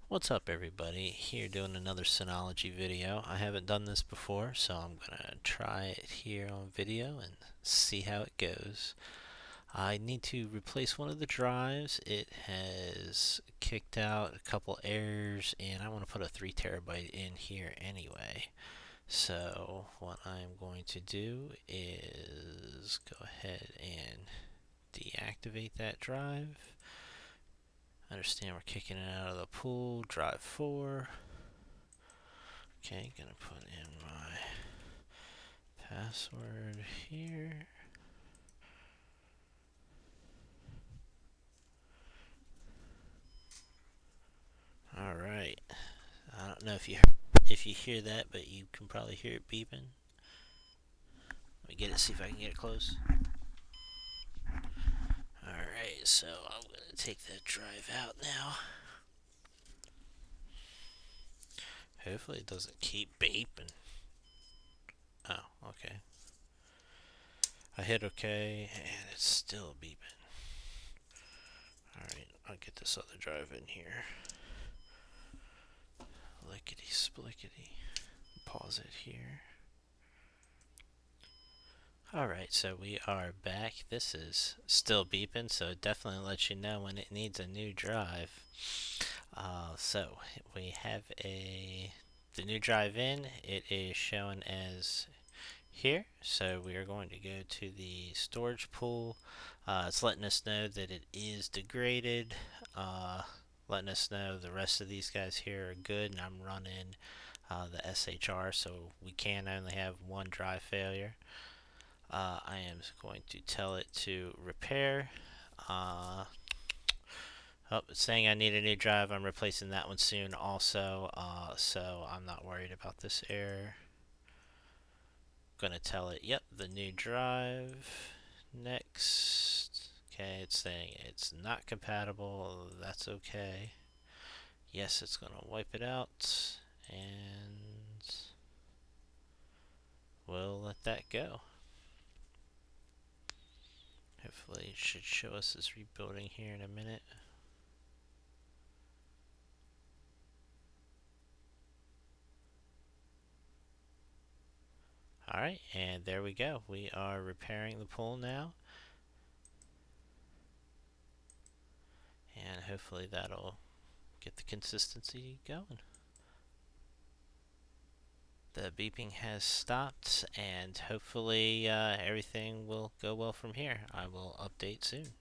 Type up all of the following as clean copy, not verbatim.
What's up, everybody? Here doing another Synology video. I haven't done this before, so I'm gonna try it here on video and see how it goes. I need to replace one of the drives. It has kicked out a couple errors, and I want to put a 3 terabyte in here anyway. So what I'm going to do is go ahead and deactivate that drive. Understand we're kicking it out of the pool. Drive 4. Okay, gonna put in my password here. All right. I don't know if you hear that, but you can probably hear it beeping. Let me get it. See if I can get it close. All right. So I'm gonna take that drive out now. Hopefully it doesn't keep beeping. Oh, okay. I hit OK, and it's still beeping. Alright, I'll get this other drive in here. Lickety splickety. Pause it here. Alright, so we are back. This is still beeping, so it definitely lets you know when it needs a new drive. So we have the new drive in. It is shown as here, so we are going to go to the storage pool. It's letting us know that it is degraded, letting us know the rest of these guys here are good, and I'm running the SHR, so we can only have one drive failure. I am going to tell it to repair. It's saying I need a new drive. I'm replacing that one soon also, so I'm not worried about this error. Gonna tell it, yep, the new drive. Next. Okay, it's saying it's not compatible. That's okay. Yes, it's gonna wipe it out, and we'll let that go. Hopefully it should show us this rebuilding here in a minute. Alright, and there we go. We are repairing the pool now. And hopefully that'll get the consistency going. The beeping has stopped, and hopefully everything will go well from here. I will update soon.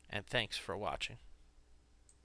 And thanks for watching.